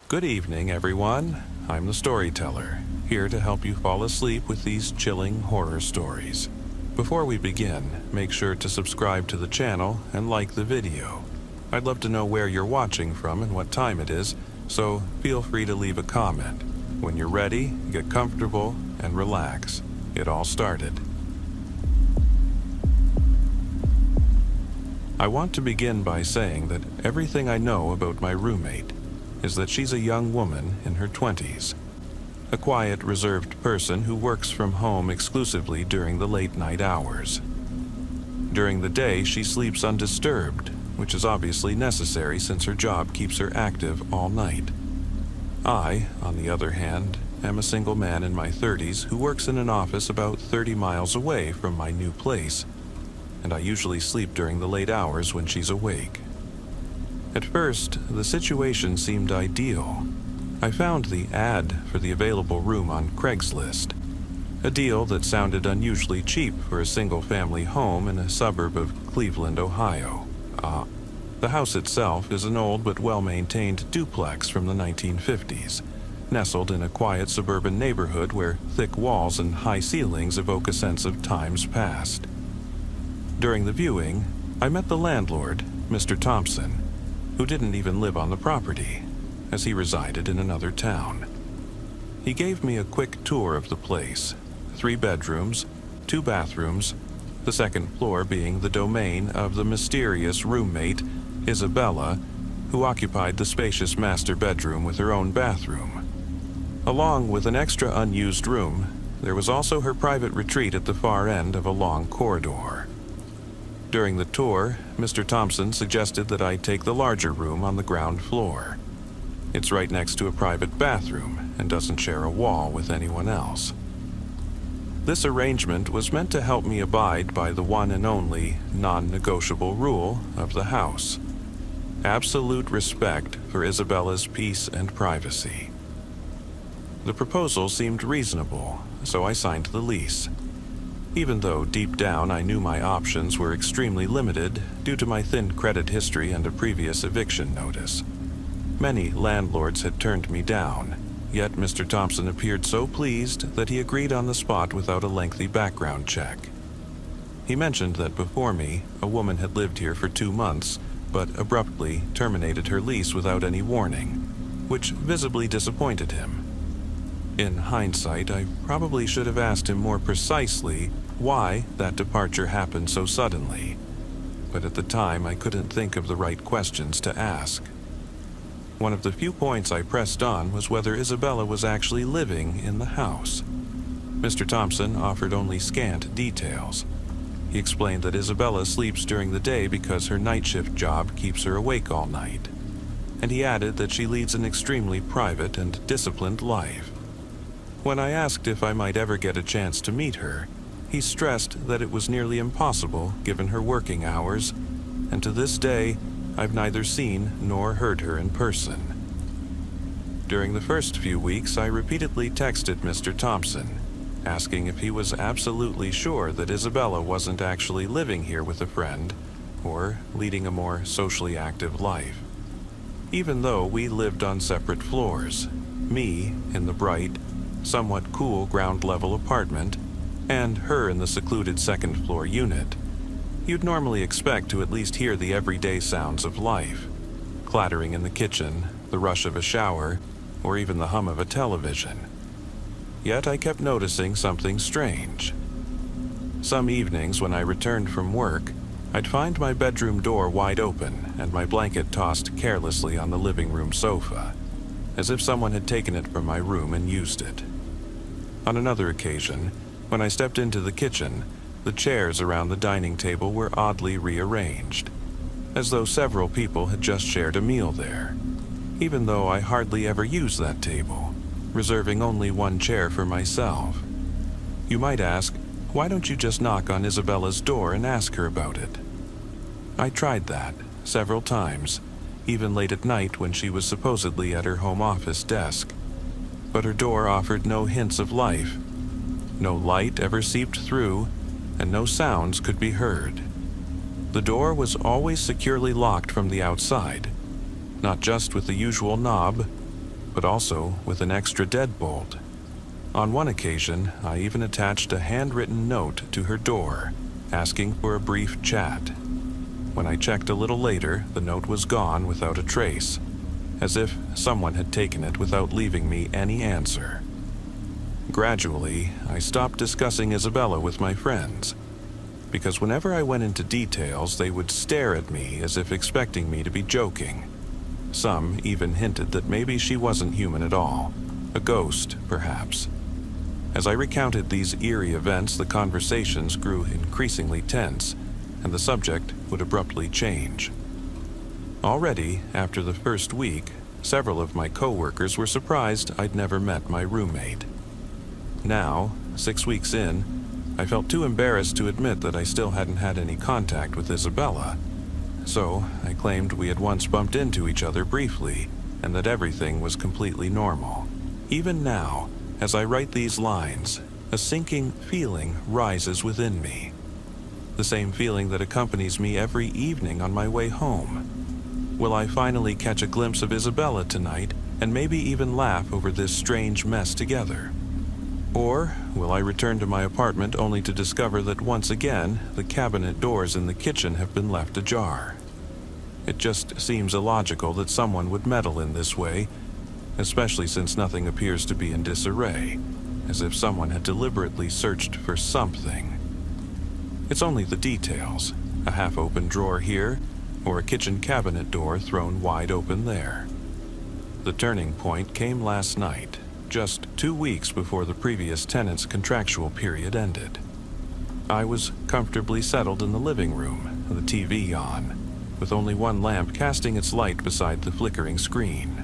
Good evening, everyone. I'm the storyteller, here to help you fall asleep with these chilling horror stories. Before we begin, make sure to subscribe to the channel and like the video. I'd love to know where you're watching from and what time it is, so feel free to leave a comment. When you're ready, get comfortable and relax. It all started. I want to begin by saying that everything I know about my roommate is that she's a young woman in her 20s. A quiet, reserved person who works from home exclusively during the late-night hours. During the day, she sleeps undisturbed, which is obviously necessary since her job keeps her active all night. I, on the other hand, am a single man in my 30s who works in an office about 30 miles away from my new place, and I usually sleep during the late hours when she's awake. At first, the situation seemed ideal. I found the ad for the available room on Craigslist, a deal that sounded unusually cheap for a single-family home in a suburb of Cleveland, Ohio. The house itself is an old but well-maintained duplex from the 1950s, nestled in a quiet suburban neighborhood where thick walls and high ceilings evoke a sense of times past. During the viewing, I met the landlord, Mr. Thompson, who didn't even live on the property, as he resided in another town. He gave me a quick tour of the place: 3 bedrooms, 2 bathrooms, the second floor being the domain of the mysterious roommate, Isabella, who occupied the spacious master bedroom with her own bathroom. Along with an extra unused room, there was also her private retreat at the far end of a long corridor. During the tour, Mr. Thompson suggested that I take the larger room on the ground floor. It's right next to a private bathroom and doesn't share a wall with anyone else. This arrangement was meant to help me abide by the one and only non-negotiable rule of the house: absolute respect for Isabella's peace and privacy. The proposal seemed reasonable, so I signed the lease. Even though deep down I knew my options were extremely limited due to my thin credit history and a previous eviction notice. Many landlords had turned me down, yet Mr. Thompson appeared so pleased that he agreed on the spot without a lengthy background check. He mentioned that before me, a woman had lived here for 2 months, but abruptly terminated her lease without any warning, which visibly disappointed him. In hindsight, I probably should have asked him more precisely why that departure happened so suddenly, but at the time I couldn't think of the right questions to ask. One of the few points I pressed on was whether Isabella was actually living in the house. Mr. Thompson offered only scant details. He explained that Isabella sleeps during the day because her night shift job keeps her awake all night, and he added that she leads an extremely private and disciplined life. When I asked if I might ever get a chance to meet her, he stressed that it was nearly impossible given her working hours, and to this day, I've neither seen nor heard her in person. During the first few weeks, I repeatedly texted Mr. Thompson, asking if he was absolutely sure that Isabella wasn't actually living here with a friend or leading a more socially active life. Even though we lived on separate floors, me in the bright, somewhat cool ground-level apartment, and her in the secluded second-floor unit, you'd normally expect to at least hear the everyday sounds of life: clattering in the kitchen, the rush of a shower, or even the hum of a television. Yet I kept noticing something strange. Some evenings when I returned from work, I'd find my bedroom door wide open and my blanket tossed carelessly on the living room sofa, as if someone had taken it from my room and used it. On another occasion, when I stepped into the kitchen, the chairs around the dining table were oddly rearranged, as though several people had just shared a meal there, even though I hardly ever use that table, reserving only one chair for myself. You might ask, why don't you just knock on Isabella's door and ask her about it? I tried that several times, even late at night when she was supposedly at her home office desk, but her door offered no hints of life. No light ever seeped through, and no sounds could be heard. The door was always securely locked from the outside, not just with the usual knob, but also with an extra deadbolt. On one occasion, I even attached a handwritten note to her door, asking for a brief chat. When I checked a little later, the note was gone without a trace, as if someone had taken it without leaving me any answer. Gradually, I stopped discussing Isabella with my friends, because whenever I went into details, they would stare at me as if expecting me to be joking. Some even hinted that maybe she wasn't human at all, a ghost, perhaps. As I recounted these eerie events, the conversations grew increasingly tense, and the subject would abruptly change. Already, after the first week, several of my co-workers were surprised I'd never met my roommate. Now, 6 weeks in, I felt too embarrassed to admit that I still hadn't had any contact with Isabella, so I claimed we had once bumped into each other briefly, and that everything was completely normal. Even now, as I write these lines, a sinking feeling rises within me. The same feeling that accompanies me every evening on my way home. Will I finally catch a glimpse of Isabella tonight and maybe even laugh over this strange mess together? Or will I return to my apartment only to discover that once again the cabinet doors in the kitchen have been left ajar? It just seems illogical that someone would meddle in this way, especially since nothing appears to be in disarray, as if someone had deliberately searched for something. It's only the details, a half-open drawer here, or a kitchen cabinet door thrown wide open there. The turning point came last night, just 2 weeks before the previous tenant's contractual period ended. I was comfortably settled in the living room, the TV on, with only one lamp casting its light beside the flickering screen.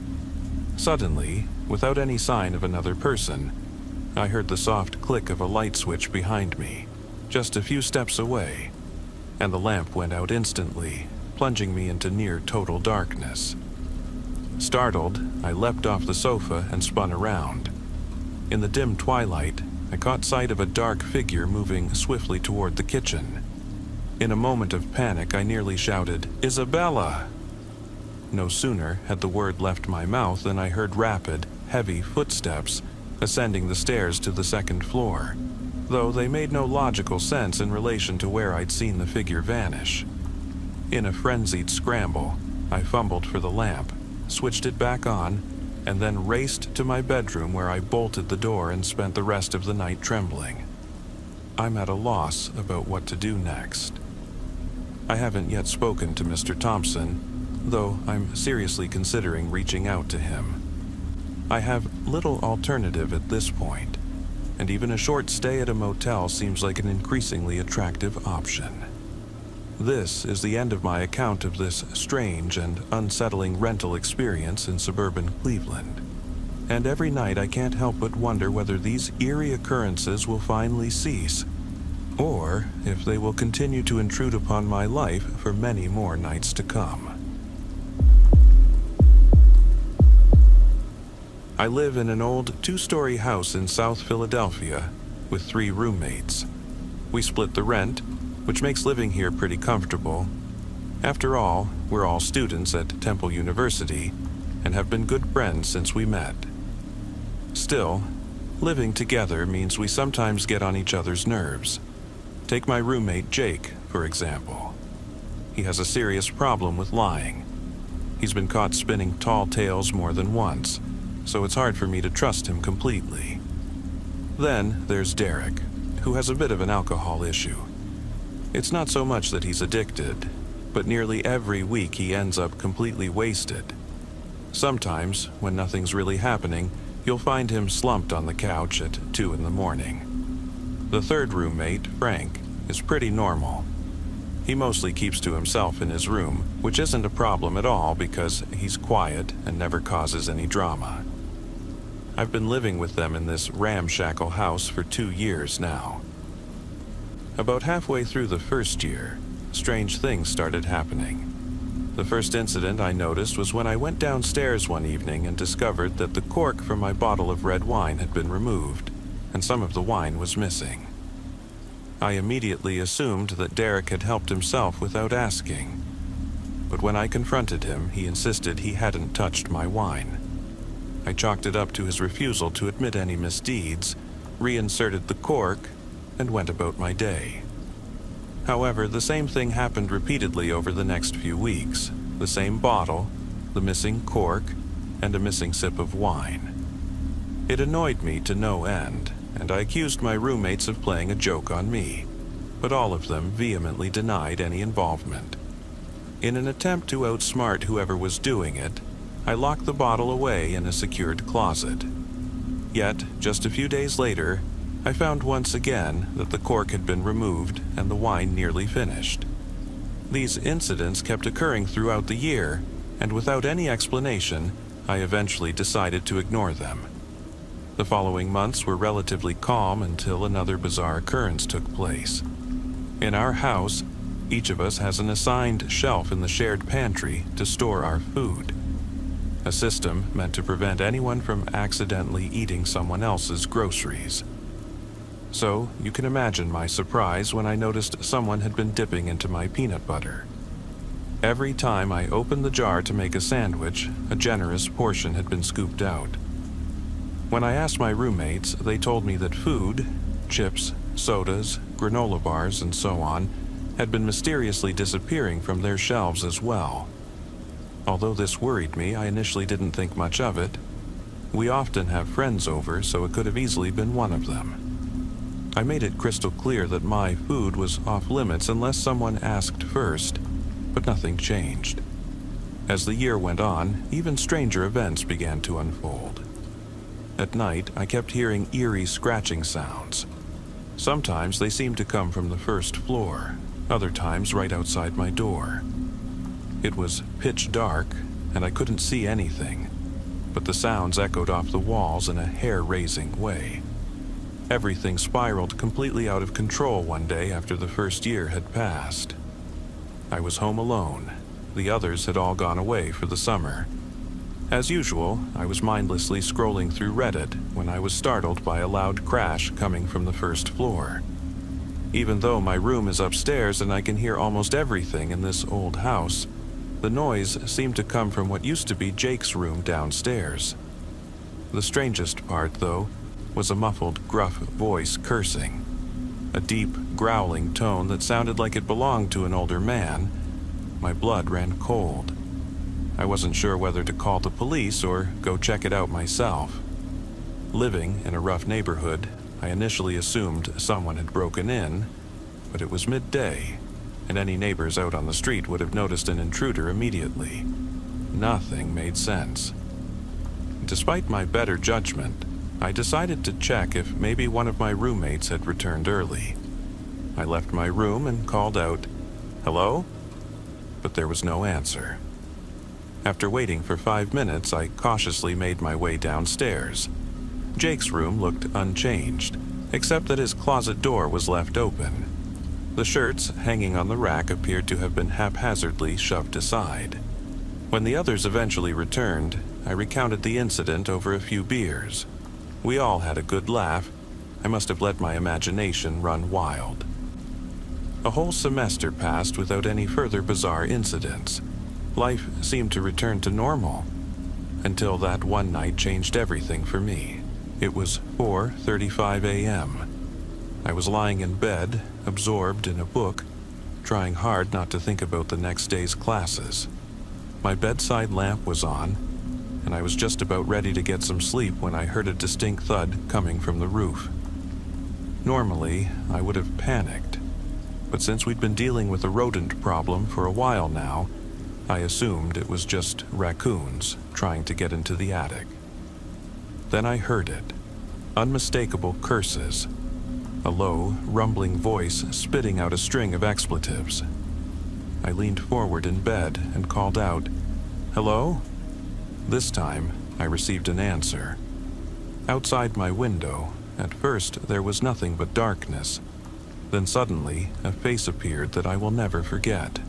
Suddenly, without any sign of another person, I heard the soft click of a light switch behind me, just a few steps away, and the lamp went out instantly, plunging me into near total darkness. Startled, I leapt off the sofa and spun around. In the dim twilight, I caught sight of a dark figure moving swiftly toward the kitchen. In a moment of panic, I nearly shouted, "Isabella!" No sooner had the word left my mouth than I heard rapid, heavy footsteps ascending the stairs to the second floor, though they made no logical sense in relation to where I'd seen the figure vanish. In a frenzied scramble, I fumbled for the lamp, switched it back on, and then raced to my bedroom where I bolted the door and spent the rest of the night trembling. I'm at a loss about what to do next. I haven't yet spoken to Mr. Thompson, though I'm seriously considering reaching out to him. I have little alternative at this point, and even a short stay at a motel seems like an increasingly attractive option. This is the end of my account of this strange and unsettling rental experience in suburban Cleveland. And every night I can't help but wonder whether these eerie occurrences will finally cease, or if they will continue to intrude upon my life for many more nights to come. I live in an old 2-story house in South Philadelphia with 3 roommates. We split the rent, which makes living here pretty comfortable. After all, we're all students at Temple University and have been good friends since we met. Still, living together means we sometimes get on each other's nerves. Take my roommate Jake, for example. He has a serious problem with lying. He's been caught spinning tall tales more than once, so it's hard for me to trust him completely. Then there's Derek, who has a bit of an alcohol issue. It's not so much that he's addicted, but nearly every week he ends up completely wasted. Sometimes, when nothing's really happening, you'll find him slumped on the couch at 2 in the morning. The third roommate, Frank, is pretty normal. He mostly keeps to himself in his room, which isn't a problem at all because he's quiet and never causes any drama. I've been living with them in this ramshackle house for 2 years now. About halfway through the first year, strange things started happening. The first incident I noticed was when I went downstairs one evening and discovered that the cork from my bottle of red wine had been removed, and some of the wine was missing. I immediately assumed that Derek had helped himself without asking, but when I confronted him, he insisted he hadn't touched my wine. I chalked it up to his refusal to admit any misdeeds, reinserted the cork, and went about my day. However, the same thing happened repeatedly over the next few weeks. The same bottle, the missing cork, and a missing sip of wine. It annoyed me to no end, and I accused my roommates of playing a joke on me, but all of them vehemently denied any involvement. In an attempt to outsmart whoever was doing it, I locked the bottle away in a secured closet. Yet, just a few days later, I found once again that the cork had been removed and the wine nearly finished. These incidents kept occurring throughout the year, and without any explanation, I eventually decided to ignore them. The following months were relatively calm until another bizarre occurrence took place. In our house, each of us has an assigned shelf in the shared pantry to store our food. A system meant to prevent anyone from accidentally eating someone else's groceries. So, you can imagine my surprise when I noticed someone had been dipping into my peanut butter. Every time I opened the jar to make a sandwich, a generous portion had been scooped out. When I asked my roommates, they told me that food, chips, sodas, granola bars, and so on, had been mysteriously disappearing from their shelves as well. Although this worried me, I initially didn't think much of it. We often have friends over, so it could have easily been one of them. I made it crystal clear that my food was off limits unless someone asked first, but nothing changed. As the year went on, even stranger events began to unfold. At night, I kept hearing eerie scratching sounds. Sometimes they seemed to come from the first floor, other times right outside my door. It was pitch dark, and I couldn't see anything, but the sounds echoed off the walls in a hair-raising way. Everything spiraled completely out of control one day after the first year had passed. I was home alone. The others had all gone away for the summer. As usual, I was mindlessly scrolling through Reddit when I was startled by a loud crash coming from the first floor. Even though my room is upstairs and I can hear almost everything in this old house, the noise seemed to come from what used to be Jake's room downstairs. The strangest part, though, was a muffled, gruff voice cursing. A deep, growling tone that sounded like it belonged to an older man. My blood ran cold. I wasn't sure whether to call the police or go check it out myself. Living in a rough neighborhood, I initially assumed someone had broken in, but it was midday, and any neighbors out on the street would have noticed an intruder immediately. Nothing made sense. Despite my better judgment, I decided to check if maybe one of my roommates had returned early. I left my room and called out, "Hello?" But there was no answer. After waiting for 5 minutes, I cautiously made my way downstairs. Jake's room looked unchanged, except that his closet door was left open. The shirts hanging on the rack appeared to have been haphazardly shoved aside. When the others eventually returned, I recounted the incident over a few beers. We all had a good laugh. I must have let my imagination run wild. A whole semester passed without any further bizarre incidents. Life seemed to return to normal, until that one night changed everything for me. It was 4:35 a.m. I was lying in bed, absorbed in a book, trying hard not to think about the next day's classes. My bedside lamp was on, and I was just about ready to get some sleep when I heard a distinct thud coming from the roof. Normally, I would have panicked, but since we'd been dealing with a rodent problem for a while now, I assumed it was just raccoons trying to get into the attic. Then I heard it. Unmistakable curses. A low, rumbling voice spitting out a string of expletives. I leaned forward in bed and called out, "Hello?" This time, I received an answer. Outside my window, at first there was nothing but darkness. Then suddenly, a face appeared that I will never forget.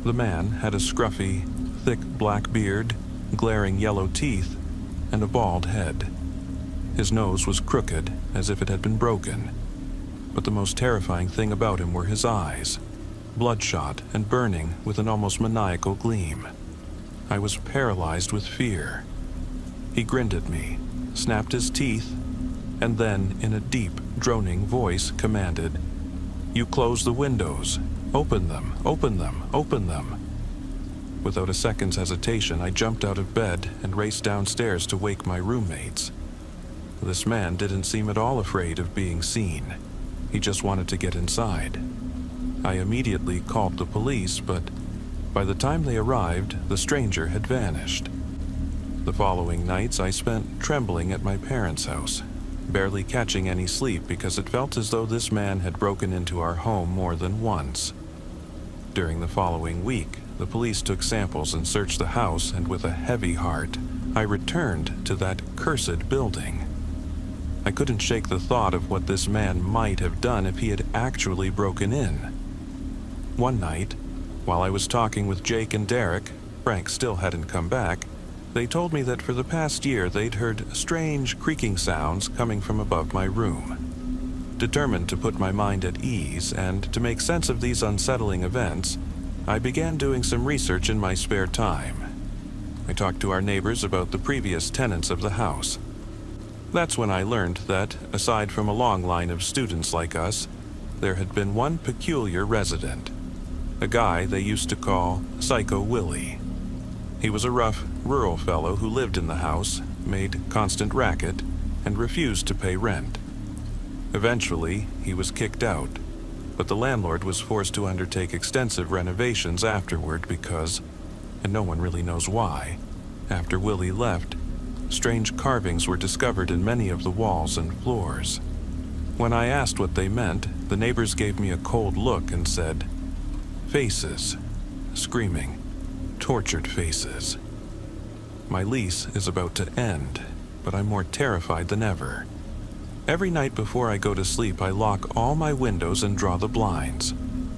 The man had a scruffy, thick black beard, glaring yellow teeth, and a bald head. His nose was crooked, as if it had been broken. But the most terrifying thing about him were his eyes, bloodshot and burning with an almost maniacal gleam. I was paralyzed with fear. He grinned at me, snapped his teeth, and then, in a deep, droning voice, commanded, "You close the windows. Open them, open them, open them." Without a second's hesitation, I jumped out of bed and raced downstairs to wake my roommates. This man didn't seem at all afraid of being seen. He just wanted to get inside. I immediately called the police, but by the time they arrived, the stranger had vanished. The following nights I spent trembling at my parents' house, barely catching any sleep because it felt as though this man had broken into our home more than once. During the following week, the police took samples and searched the house, and with a heavy heart, I returned to that cursed building. I couldn't shake the thought of what this man might have done if he had actually broken in. One night, while I was talking with Jake and Derek, Frank still hadn't come back, they told me that for the past year they'd heard strange creaking sounds coming from above my room. Determined to put my mind at ease and to make sense of these unsettling events, I began doing some research in my spare time. I talked to our neighbors about the previous tenants of the house. That's when I learned that, aside from a long line of students like us, there had been one peculiar resident, a guy they used to call Psycho Willie. He was a rough, rural fellow who lived in the house, made constant racket, and refused to pay rent. Eventually, he was kicked out, but the landlord was forced to undertake extensive renovations afterward because, and no one really knows why, after Willie left, strange carvings were discovered in many of the walls and floors. When I asked what they meant, the neighbors gave me a cold look and said, "Faces, screaming, tortured faces." My lease is about to end, but I'm more terrified than ever. Every night before I go to sleep, I lock all my windows and draw the blinds,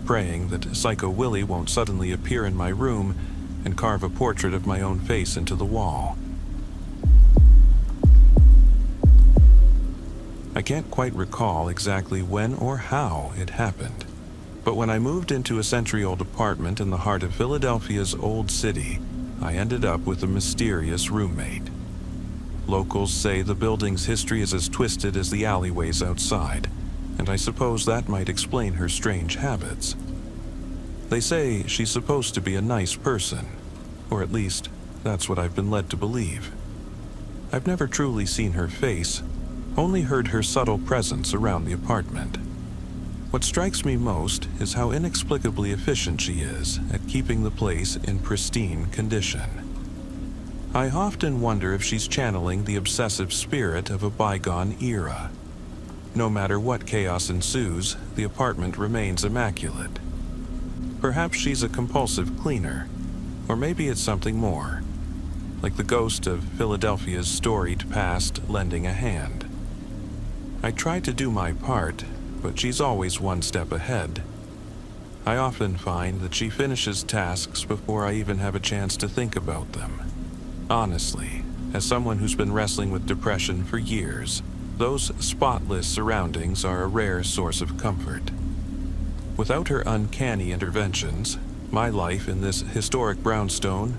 praying that Psycho Willie won't suddenly appear in my room and carve a portrait of my own face into the wall. I can't quite recall exactly when or how it happened, but when I moved into a century-old apartment in the heart of Philadelphia's Old City, I ended up with a mysterious roommate. Locals say the building's history is as twisted as the alleyways outside, and I suppose that might explain her strange habits. They say she's supposed to be a nice person, or at least that's what I've been led to believe. I've never truly seen her face, only heard her subtle presence around the apartment. What strikes me most is how inexplicably efficient she is at keeping the place in pristine condition. I often wonder if she's channeling the obsessive spirit of a bygone era. No matter what chaos ensues, the apartment remains immaculate. Perhaps she's a compulsive cleaner, or maybe it's something more, like the ghost of Philadelphia's storied past lending a hand. I try to do my part, but she's always one step ahead. I often find that she finishes tasks before I even have a chance to think about them. Honestly, as someone who's been wrestling with depression for years, those spotless surroundings are a rare source of comfort. Without her uncanny interventions, my life in this historic brownstone,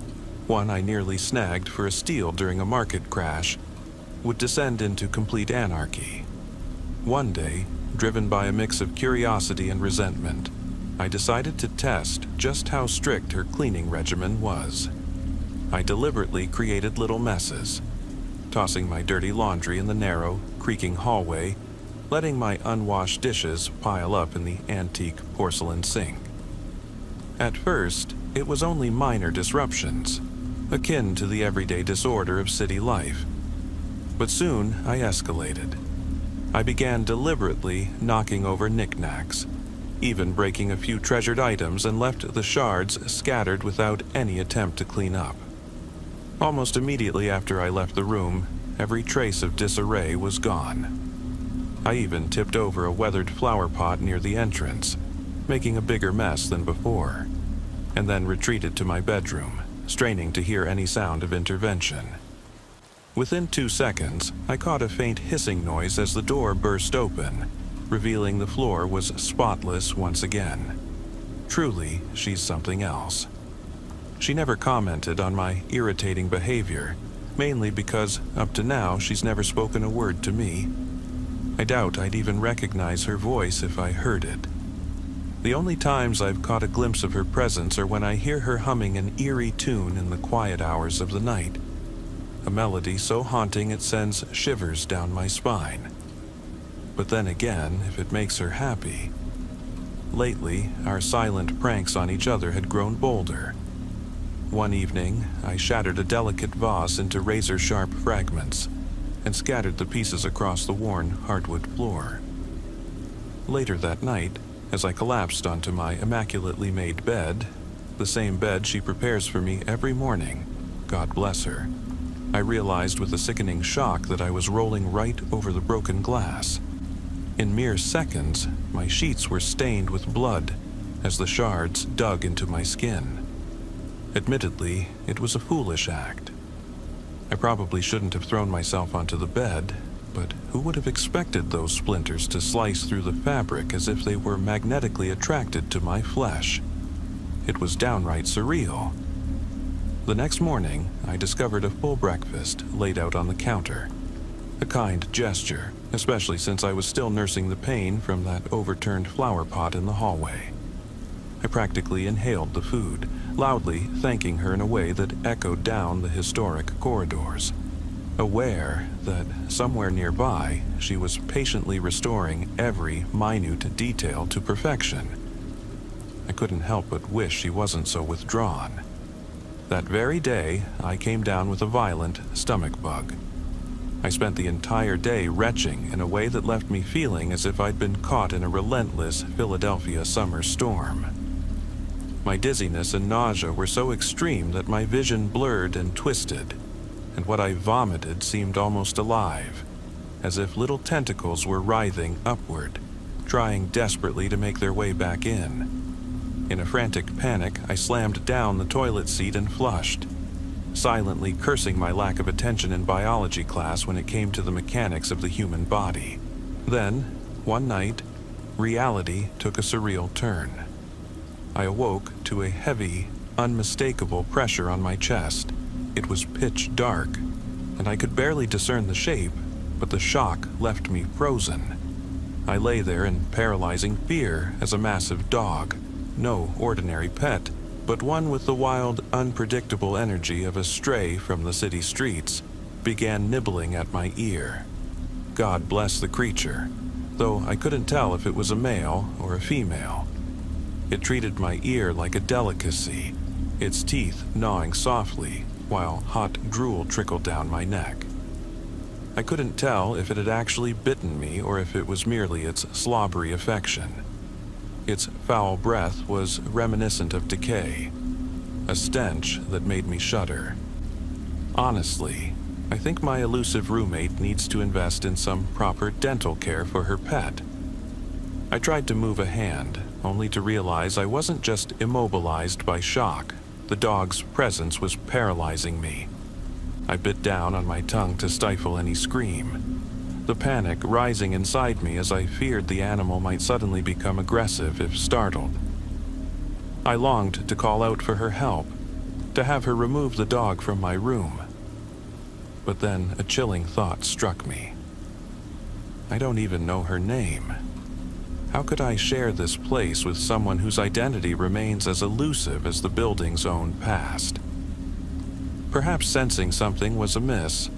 one I nearly snagged for a steal during a market crash, would descend into complete anarchy. One day, driven by a mix of curiosity and resentment, I decided to test just how strict her cleaning regimen was. I deliberately created little messes, tossing my dirty laundry in the narrow, creaking hallway, letting my unwashed dishes pile up in the antique porcelain sink. At first, it was only minor disruptions, akin to the everyday disorder of city life. But soon, I escalated. I began deliberately knocking over knickknacks, even breaking a few treasured items, and left the shards scattered without any attempt to clean up. Almost immediately after I left the room, every trace of disarray was gone. I even tipped over a weathered flower pot near the entrance, making a bigger mess than before, and then retreated to my bedroom, straining to hear any sound of intervention. Within 2 seconds, I caught a faint hissing noise as the door burst open, revealing the floor was spotless once again. Truly, she's something else. She never commented on my irritating behavior, mainly because, up to now, she's never spoken a word to me. I doubt I'd even recognize her voice if I heard it. The only times I've caught a glimpse of her presence are when I hear her humming an eerie tune in the quiet hours of the night, a melody so haunting it sends shivers down my spine. But then again, if it makes her happy. Lately, our silent pranks on each other had grown bolder. One evening, I shattered a delicate vase into razor-sharp fragments and scattered the pieces across the worn hardwood floor. Later that night, as I collapsed onto my immaculately made bed, the same bed she prepares for me every morning, God bless her, I realized with a sickening shock that I was rolling right over the broken glass. In mere seconds, my sheets were stained with blood as the shards dug into my skin. Admittedly, it was a foolish act. I probably shouldn't have thrown myself onto the bed, but who would have expected those splinters to slice through the fabric as if they were magnetically attracted to my flesh? It was downright surreal. The next morning, I discovered a full breakfast laid out on the counter. A kind gesture, especially since I was still nursing the pain from that overturned flower pot in the hallway. I practically inhaled the food, loudly thanking her in a way that echoed down the historic corridors, aware that somewhere nearby she was patiently restoring every minute detail to perfection. I couldn't help but wish she wasn't so withdrawn. That very day, I came down with a violent stomach bug. I spent the entire day retching in a way that left me feeling as if I'd been caught in a relentless Philadelphia summer storm. My dizziness and nausea were so extreme that my vision blurred and twisted, and what I vomited seemed almost alive, as if little tentacles were writhing upward, trying desperately to make their way back in. In a frantic panic, I slammed down the toilet seat and flushed, silently cursing my lack of attention in biology class when it came to the mechanics of the human body. Then, one night, reality took a surreal turn. I awoke to a heavy, unmistakable pressure on my chest. It was pitch dark, and I could barely discern the shape, but the shock left me frozen. I lay there in paralyzing fear as a massive dog, no ordinary pet, but one with the wild, unpredictable energy of a stray from the city streets, began nibbling at my ear. God bless the creature, though I couldn't tell if it was a male or a female. It treated my ear like a delicacy, its teeth gnawing softly, while hot drool trickled down my neck. I couldn't tell if it had actually bitten me or if it was merely its slobbery affection. Its foul breath was reminiscent of decay, a stench that made me shudder. Honestly, I think my elusive roommate needs to invest in some proper dental care for her pet. I tried to move a hand, only to realize I wasn't just immobilized by shock. The dog's presence was paralyzing me. I bit down on my tongue to stifle any scream, the panic rising inside me as I feared the animal might suddenly become aggressive if startled. I longed to call out for her help, to have her remove the dog from my room. But then a chilling thought struck me. I don't even know her name. How could I share this place with someone whose identity remains as elusive as the building's own past? Perhaps sensing something was amiss,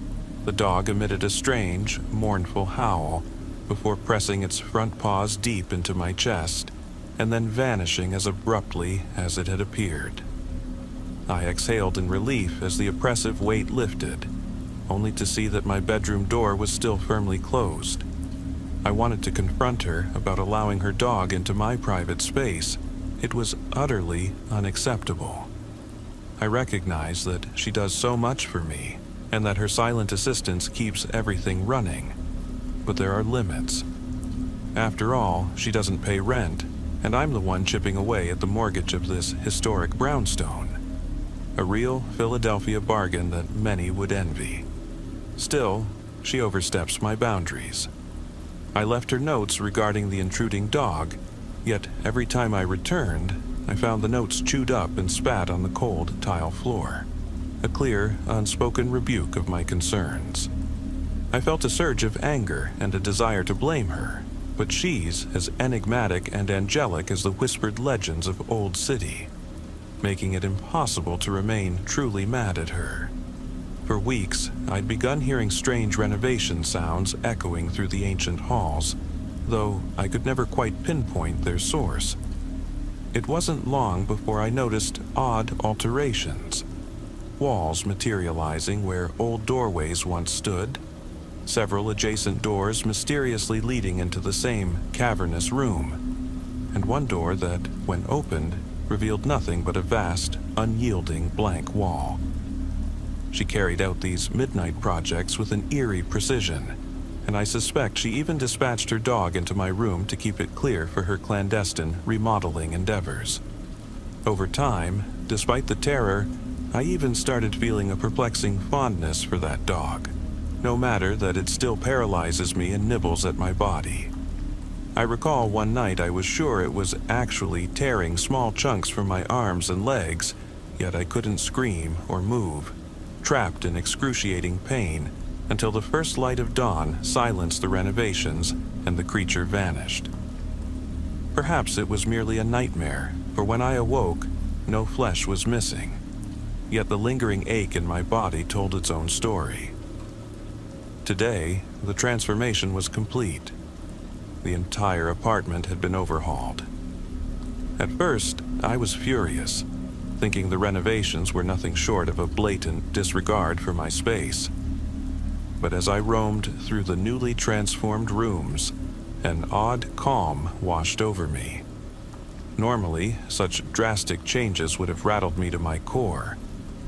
the dog emitted a strange, mournful howl before pressing its front paws deep into my chest and then vanishing as abruptly as it had appeared. I exhaled in relief as the oppressive weight lifted, only to see that my bedroom door was still firmly closed. I wanted to confront her about allowing her dog into my private space. It was utterly unacceptable. I recognize that she does so much for me, and that her silent assistance keeps everything running. But there are limits. After all, she doesn't pay rent, and I'm the one chipping away at the mortgage of this historic brownstone. A real Philadelphia bargain that many would envy. Still, she oversteps my boundaries. I left her notes regarding the intruding dog, yet every time I returned, I found the notes chewed up and spat on the cold tile floor. a clear, unspoken rebuke of my concerns. I felt a surge of anger and a desire to blame her, but she's as enigmatic and angelic as the whispered legends of Old City, making it impossible to remain truly mad at her. For weeks, I'd begun hearing strange renovation sounds echoing through the ancient halls, though I could never quite pinpoint their source. It wasn't long before I noticed odd alterations. Walls materializing where old doorways once stood, several adjacent doors mysteriously leading into the same cavernous room, and one door that, when opened, revealed nothing but a vast, unyielding blank wall. She carried out these midnight projects with an eerie precision, and I suspect she even dispatched her dog into my room to keep it clear for her clandestine remodeling endeavors. Over time, despite the terror, I even started feeling a perplexing fondness for that dog, no matter that it still paralyzes me and nibbles at my body. I recall one night I was sure it was actually tearing small chunks from my arms and legs, yet I couldn't scream or move, trapped in excruciating pain, until the first light of dawn silenced the renovations and the creature vanished. Perhaps it was merely a nightmare, for when I awoke, no flesh was missing. Yet the lingering ache in my body told its own story. Today, the transformation was complete. The entire apartment had been overhauled. At first, I was furious, thinking the renovations were nothing short of a blatant disregard for my space. But as I roamed through the newly transformed rooms, an odd calm washed over me. Normally, such drastic changes would have rattled me to my core,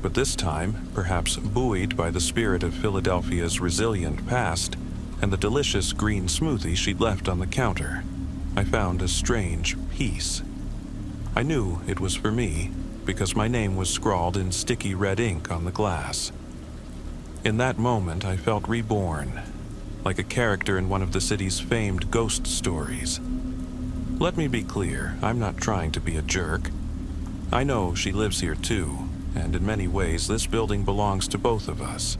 but this time, perhaps buoyed by the spirit of Philadelphia's resilient past and the delicious green smoothie she'd left on the counter, I found a strange peace. I knew it was for me because my name was scrawled in sticky red ink on the glass. In that moment, I felt reborn, like a character in one of the city's famed ghost stories. Let me be clear, I'm not trying to be a jerk. I know she lives here too, and in many ways this building belongs to both of us.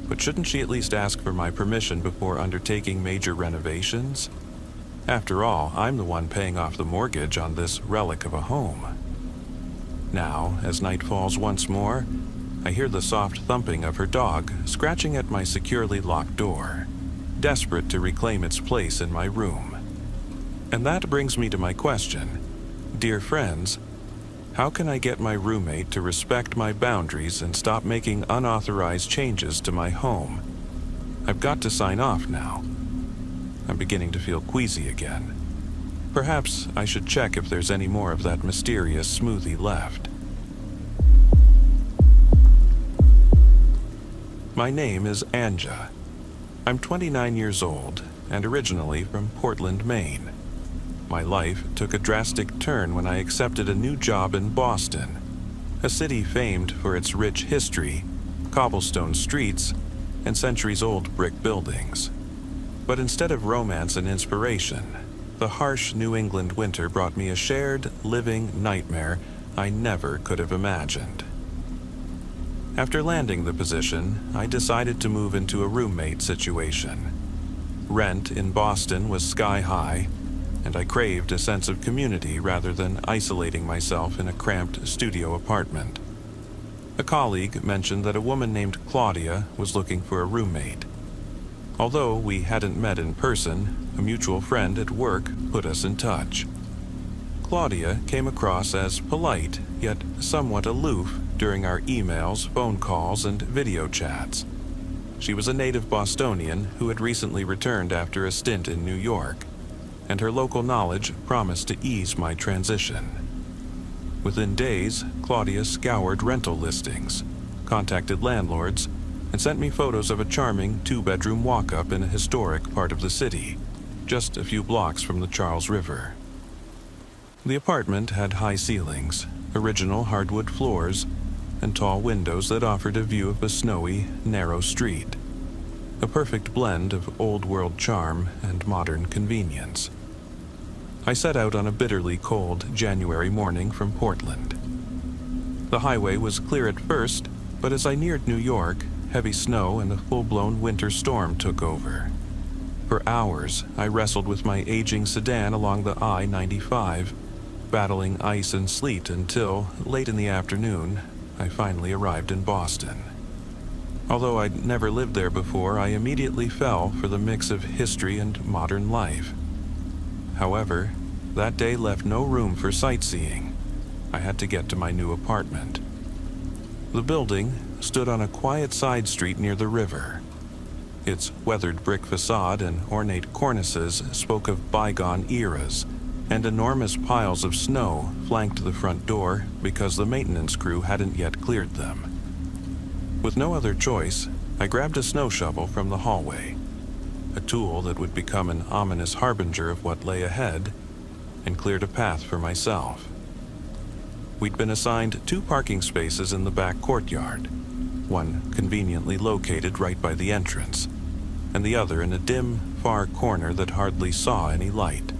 But shouldn't she at least ask for my permission before undertaking major renovations? After all, I'm the one paying off the mortgage on this relic of a home. Now, as night falls once more, I hear the soft thumping of her dog scratching at my securely locked door, desperate to reclaim its place in my room. And that brings me to my question. Dear friends, how can I get my roommate to respect my boundaries and stop making unauthorized changes to my home? I've got to sign off now. I'm beginning to feel queasy again. Perhaps I should check if there's any more of that mysterious smoothie left. My name is Anja. I'm 29 years old and originally from Portland, Maine. My life took a drastic turn when I accepted a new job in Boston, a city famed for its rich history, cobblestone streets, and centuries-old brick buildings. But instead of romance and inspiration, the harsh New England winter brought me a shared, living nightmare I never could have imagined. After landing the position, I decided to move into a roommate situation. Rent in Boston was sky-high, and I craved a sense of community rather than isolating myself in a cramped studio apartment. A colleague mentioned that a woman named Claudia was looking for a roommate. Although we hadn't met in person, a mutual friend at work put us in touch. Claudia came across as polite, yet somewhat aloof during our emails, phone calls, and video chats. She was a native Bostonian who had recently returned after a stint in New York, and her local knowledge promised to ease my transition. Within days, Claudia scoured rental listings, contacted landlords, and sent me photos of a charming two-bedroom walk-up in a historic part of the city, just a few blocks from the Charles River. The apartment had high ceilings, original hardwood floors, and tall windows that offered a view of a snowy, narrow street. A perfect blend of old-world charm and modern convenience. I set out on a bitterly cold January morning from Portland. The highway was clear at first, But as I neared New York, heavy snow and a full-blown winter storm took over. For hours, I wrestled with my aging sedan along the I-95, battling ice and sleet until, late in the afternoon, I finally arrived in Boston. Although I'd never lived there before, I immediately fell for the mix of history and modern life. However, that day left no room for sightseeing. I had to get to my new apartment. The building stood on a quiet side street near the river. Its weathered brick facade and ornate cornices spoke of bygone eras, and enormous piles of snow flanked the front door because the maintenance crew hadn't yet cleared them. With no other choice, I grabbed a snow shovel from the hallway, a tool that would become an ominous harbinger of what lay ahead, and cleared a path for myself. We'd been assigned 2 parking spaces in the back courtyard, one conveniently located right by the entrance, and the other in a dim, far corner that hardly saw any light.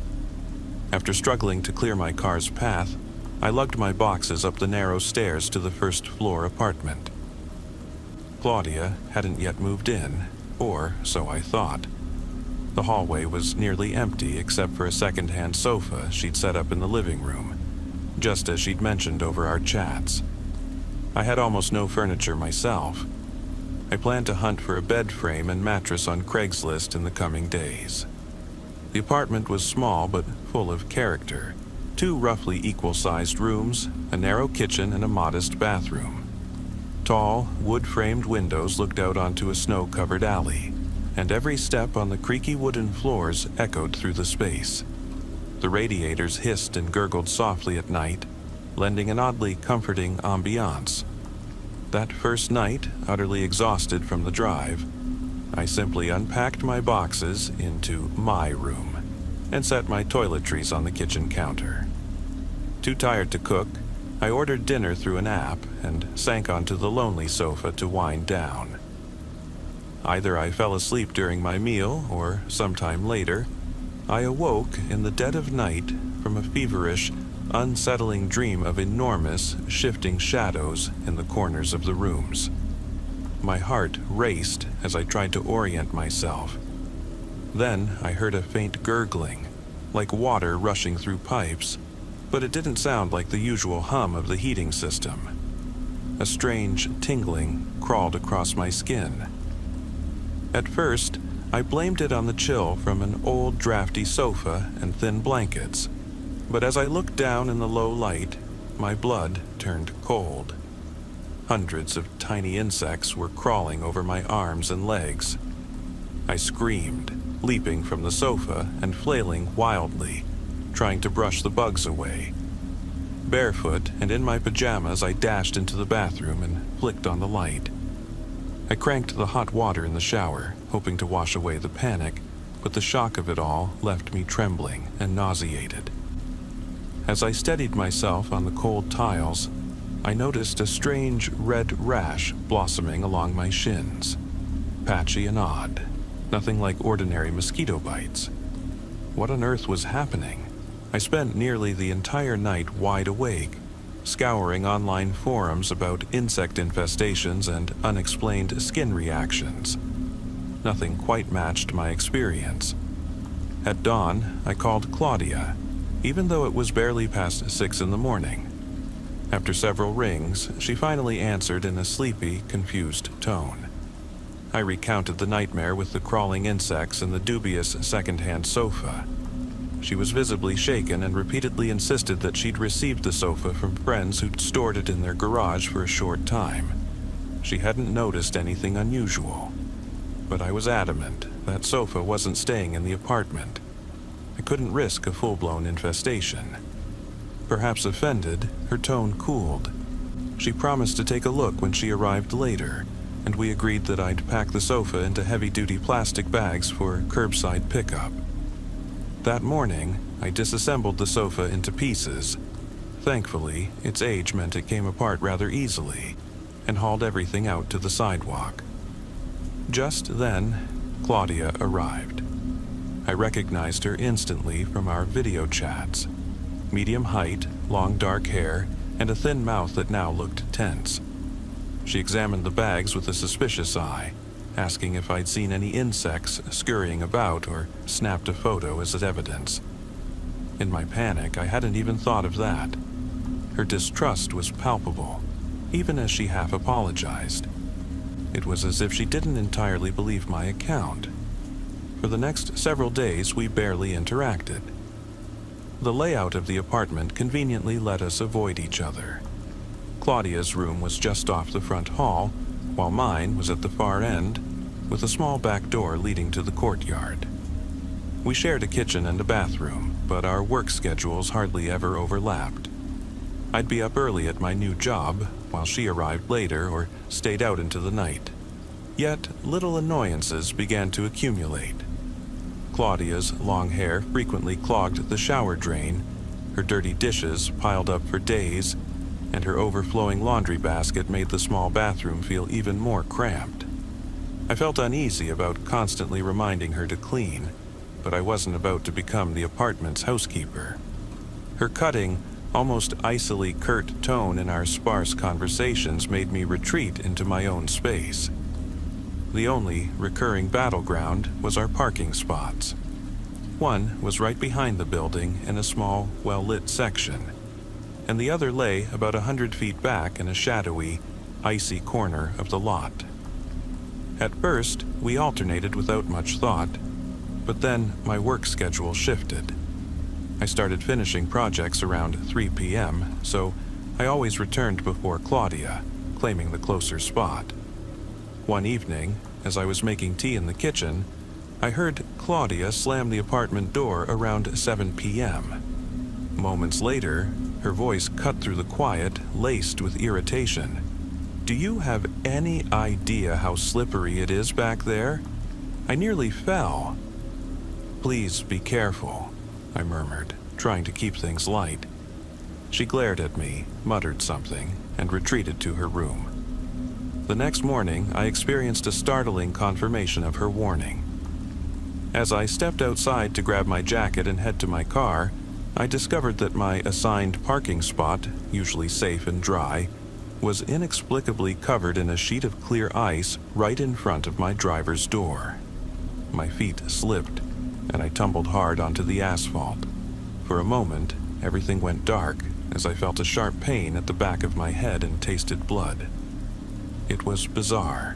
After struggling to clear my car's path, I lugged my boxes up the narrow stairs to the first-floor apartment. Claudia hadn't yet moved in, or so I thought. The hallway was nearly empty except for a second-hand sofa she'd set up in the living room, just as she'd mentioned over our chats. I had almost no furniture myself. I planned to hunt for a bed frame and mattress on Craigslist in the coming days. The apartment was small but full of character. 2 roughly equal-sized rooms, a narrow kitchen, and a modest bathroom. Tall, wood-framed windows looked out onto a snow-covered alley, and every step on the creaky wooden floors echoed through the space. The radiators hissed and gurgled softly at night, lending an oddly comforting ambiance. That first night, utterly exhausted from the drive, I simply unpacked my boxes into my room and set my toiletries on the kitchen counter. Too tired to cook, I ordered dinner through an app and sank onto the lonely sofa to wind down. Either I fell asleep during my meal, or sometime later, I awoke in the dead of night from a feverish, unsettling dream of enormous, shifting shadows in the corners of the rooms. My heart raced as I tried to orient myself. Then I heard a faint gurgling, like water rushing through pipes, but it didn't sound like the usual hum of the heating system. A strange tingling crawled across my skin. At first, I blamed it on the chill from an old drafty sofa and thin blankets, but as I looked down in the low light, my blood turned cold. Hundreds of tiny insects were crawling over my arms and legs. I screamed, leaping from the sofa and flailing wildly, trying to brush the bugs away. Barefoot and in my pajamas, I dashed into the bathroom and flicked on the light. I cranked the hot water in the shower, hoping to wash away the panic, but the shock of it all left me trembling and nauseated. As I steadied myself on the cold tiles, I noticed a strange red rash blossoming along my shins. Patchy and odd, nothing like ordinary mosquito bites. What on earth was happening? I spent nearly the entire night wide awake, scouring online forums about insect infestations and unexplained skin reactions. Nothing quite matched my experience. At dawn, I called Claudia, even though it was barely past 6 in the morning. After several rings, she finally answered in a sleepy, confused tone. I recounted the nightmare with the crawling insects and the dubious second-hand sofa. She was visibly shaken and repeatedly insisted that she'd received the sofa from friends who'd stored it in their garage for a short time. She hadn't noticed anything unusual. But I was adamant that sofa wasn't staying in the apartment. I couldn't risk a full-blown infestation. Perhaps offended, her tone cooled. She promised to take a look when she arrived later, and we agreed that I'd pack the sofa into heavy-duty plastic bags for curbside pickup. That morning, I disassembled the sofa into pieces. Thankfully, its age meant it came apart rather easily, and hauled everything out to the sidewalk. Just then, Claudia arrived. I recognized her instantly from our video chats. Medium height, long dark hair, and a thin mouth that now looked tense. She examined the bags with a suspicious eye, asking if I'd seen any insects scurrying about or snapped a photo as evidence. In my panic, I hadn't even thought of that. Her distrust was palpable, even as she half apologized. It was as if she didn't entirely believe my account. For the next several days, we barely interacted. The layout of the apartment conveniently let us avoid each other. Claudia's room was just off the front hall, while mine was at the far end, with a small back door leading to the courtyard. We shared a kitchen and a bathroom, but our work schedules hardly ever overlapped. I'd be up early at my new job, while she arrived later or stayed out into the night. Yet, little annoyances began to accumulate. Claudia's long hair frequently clogged the shower drain, her dirty dishes piled up for days, and her overflowing laundry basket made the small bathroom feel even more cramped. I felt uneasy about constantly reminding her to clean, but I wasn't about to become the apartment's housekeeper. Her cutting, almost icily curt tone in our sparse conversations made me retreat into my own space. The only recurring battleground was our parking spots. One was right behind the building in a small, well-lit section, and the other lay about 100 feet back in a shadowy, icy corner of the lot. At first, we alternated without much thought, but then my work schedule shifted. I started finishing projects around 3 p.m., so I always returned before Claudia, claiming the closer spot. One evening, as I was making tea in the kitchen, I heard Claudia slam the apartment door around 7 p.m. Moments later, her voice cut through the quiet, laced with irritation. "Do you have any idea how slippery it is back there? I nearly fell." "Please be careful," I murmured, trying to keep things light. She glared at me, muttered something, and retreated to her room. The next morning, I experienced a startling confirmation of her warning. As I stepped outside to grab my jacket and head to my car, I discovered that my assigned parking spot, usually safe and dry, was inexplicably covered in a sheet of clear ice right in front of my driver's door. My feet slipped, and I tumbled hard onto the asphalt. For a moment, everything went dark as I felt a sharp pain at the back of my head and tasted blood. It was bizarre.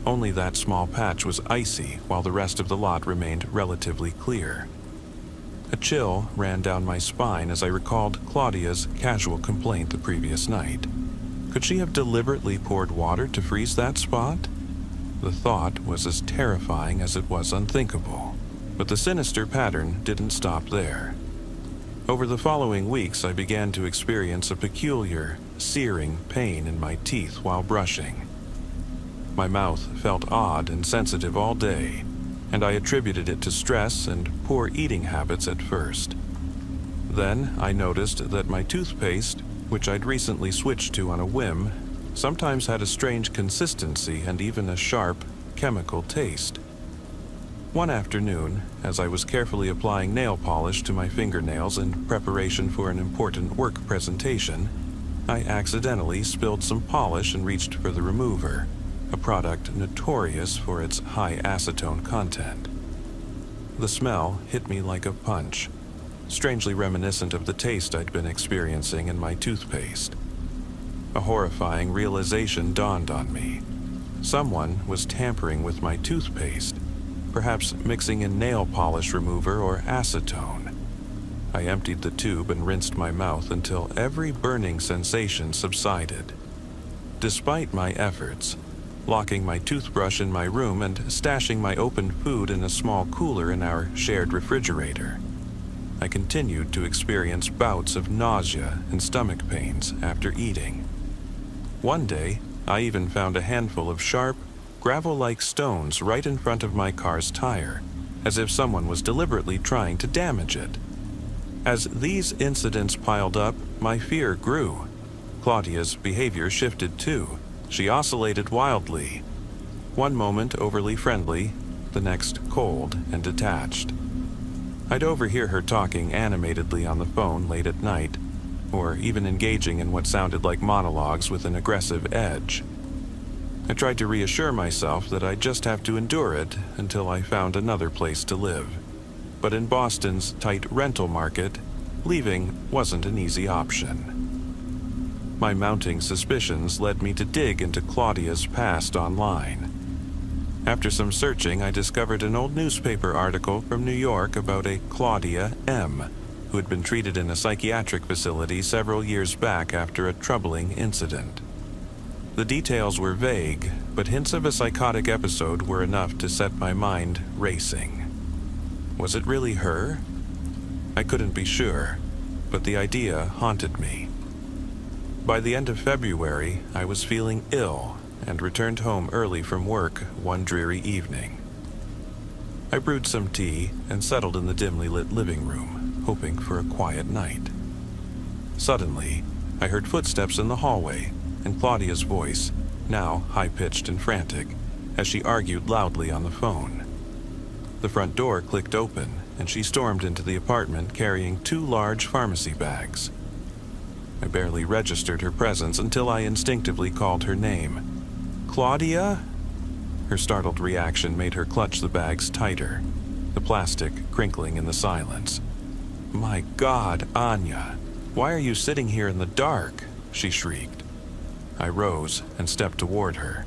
Only that small patch was icy while the rest of the lot remained relatively clear. A chill ran down my spine as I recalled Claudia's casual complaint the previous night. Could she have deliberately poured water to freeze that spot? The thought was as terrifying as it was unthinkable, but the sinister pattern didn't stop there. Over the following weeks, I began to experience a peculiar, searing pain in my teeth while brushing. My mouth felt odd and sensitive all day, and I attributed it to stress and poor eating habits at first. Then I noticed that my toothpaste, which I'd recently switched to on a whim, sometimes had a strange consistency and even a sharp, chemical taste. One afternoon, as I was carefully applying nail polish to my fingernails in preparation for an important work presentation, I accidentally spilled some polish and reached for the remover, a product notorious for its high acetone content. The smell hit me like a punch, strangely reminiscent of the taste I'd been experiencing in my toothpaste. A horrifying realization dawned on me. Someone was tampering with my toothpaste, perhaps mixing in nail polish remover or acetone. I emptied the tube and rinsed my mouth until every burning sensation subsided. Despite my efforts, locking my toothbrush in my room and stashing my opened food in a small cooler in our shared refrigerator, I continued to experience bouts of nausea and stomach pains after eating. One day, I even found a handful of sharp, gravel-like stones right in front of my car's tire, as if someone was deliberately trying to damage it. As these incidents piled up, my fear grew. Claudia's behavior shifted too. She oscillated wildly. One moment overly friendly, the next cold and detached. I'd overhear her talking animatedly on the phone late at night, or even engaging in what sounded like monologues with an aggressive edge. I tried to reassure myself that I'd just have to endure it until I found another place to live. But in Boston's tight rental market, leaving wasn't an easy option. My mounting suspicions led me to dig into Claudia's past online. After some searching, I discovered an old newspaper article from New York about a Claudia M., who had been treated in a psychiatric facility several years back after a troubling incident. The details were vague, but hints of a psychotic episode were enough to set my mind racing. Was it really her? I couldn't be sure, but the idea haunted me. By the end of February, I was feeling ill and returned home early from work one dreary evening. I brewed some tea and settled in the dimly lit living room, hoping for a quiet night. Suddenly, I heard footsteps in the hallway and Claudia's voice, now high-pitched and frantic, as she argued loudly on the phone. The front door clicked open, and she stormed into the apartment carrying 2 large pharmacy bags. I barely registered her presence until I instinctively called her name. "Claudia?" Her startled reaction made her clutch the bags tighter, the plastic crinkling in the silence. "My God, Anya, why are you sitting here in the dark?" she shrieked. I rose and stepped toward her.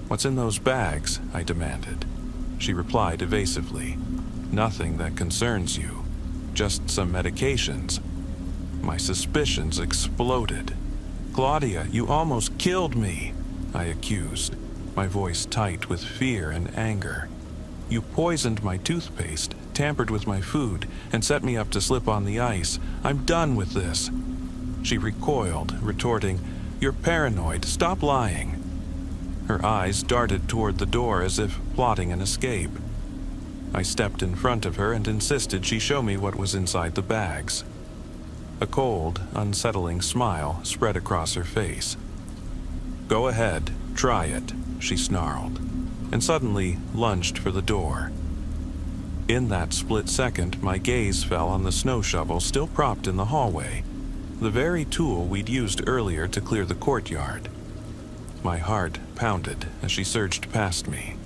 "What's in those bags?" I demanded. She replied evasively, "Nothing that concerns you, just some medications." My suspicions exploded. "Claudia, you almost killed me," I accused, my voice tight with fear and anger. "You poisoned my toothpaste, tampered with my food, and set me up to slip on the ice. I'm done with this." She recoiled, retorting, "You're paranoid. Stop lying." Her eyes darted toward the door as if plotting an escape. I stepped in front of her and insisted she show me what was inside the bags. A cold, unsettling smile spread across her face. "Go ahead, try it," she snarled, and suddenly lunged for the door. In that split second, my gaze fell on the snow shovel still propped in the hallway, the very tool we'd used earlier to clear the courtyard. My heart pounded as she surged past me.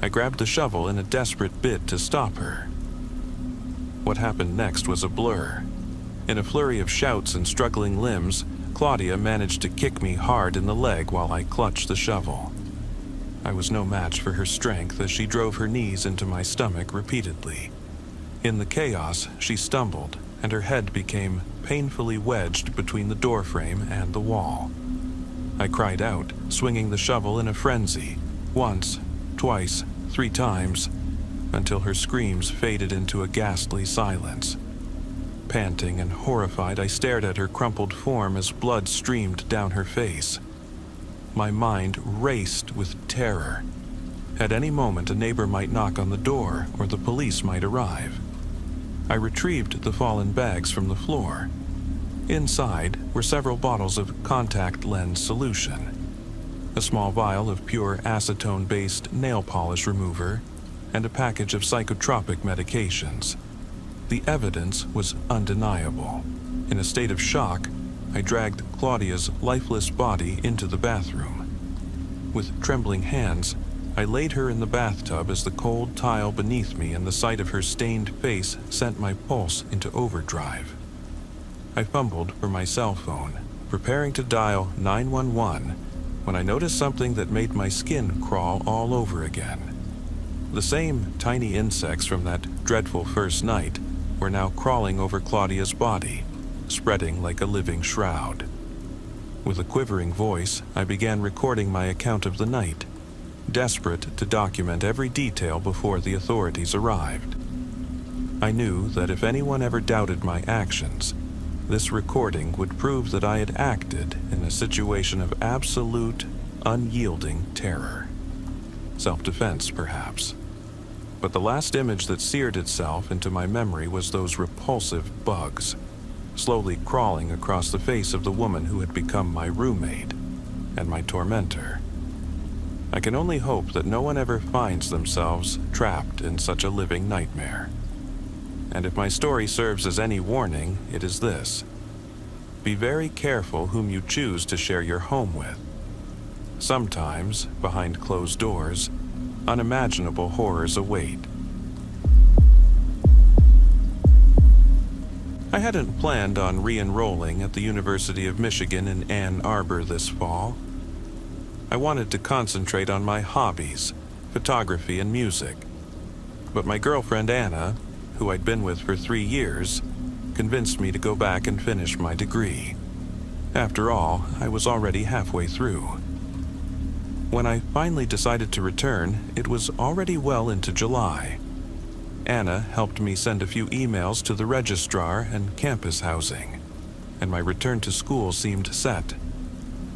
I grabbed the shovel in a desperate bid to stop her. What happened next was a blur. In a flurry of shouts and struggling limbs, Claudia managed to kick me hard in the leg while I clutched the shovel. I was no match for her strength as she drove her knees into my stomach repeatedly. In the chaos, she stumbled, and her head became painfully wedged between the doorframe and the wall. I cried out, swinging the shovel in a frenzy, once, twice, 3 times, until her screams faded into a ghastly silence. Panting and horrified, I stared at her crumpled form as blood streamed down her face. My mind raced with terror. At any moment, a neighbor might knock on the door, or the police might arrive. I retrieved the fallen bags from the floor. Inside were several bottles of contact lens solution, a small vial of pure acetone-based nail polish remover, and a package of psychotropic medications. The evidence was undeniable. In a state of shock, I dragged Claudia's lifeless body into the bathroom. With trembling hands, I laid her in the bathtub as the cold tile beneath me and the sight of her stained face sent my pulse into overdrive. I fumbled for my cell phone, preparing to dial 911, when I noticed something that made my skin crawl all over again. The same tiny insects from that dreadful first night were now crawling over Claudia's body, spreading like a living shroud. With a quivering voice, I began recording my account of the night, desperate to document every detail before the authorities arrived. I knew that if anyone ever doubted my actions, this recording would prove that I had acted in a situation of absolute, unyielding terror. Self-defense, perhaps. But the last image that seared itself into my memory was those repulsive bugs, slowly crawling across the face of the woman who had become my roommate and my tormentor. I can only hope that no one ever finds themselves trapped in such a living nightmare. And if my story serves as any warning, it is this: be very careful whom you choose to share your home with. Sometimes, behind closed doors, unimaginable horrors await. I hadn't planned on re-enrolling at the University of Michigan in Ann Arbor this fall. I wanted to concentrate on my hobbies, photography and music. But my girlfriend Anna, who I'd been with for 3 years, convinced me to go back and finish my degree. After all, I was already halfway through. When I finally decided to return, it was already well into July. Anna helped me send a few emails to the registrar and campus housing, and my return to school seemed set.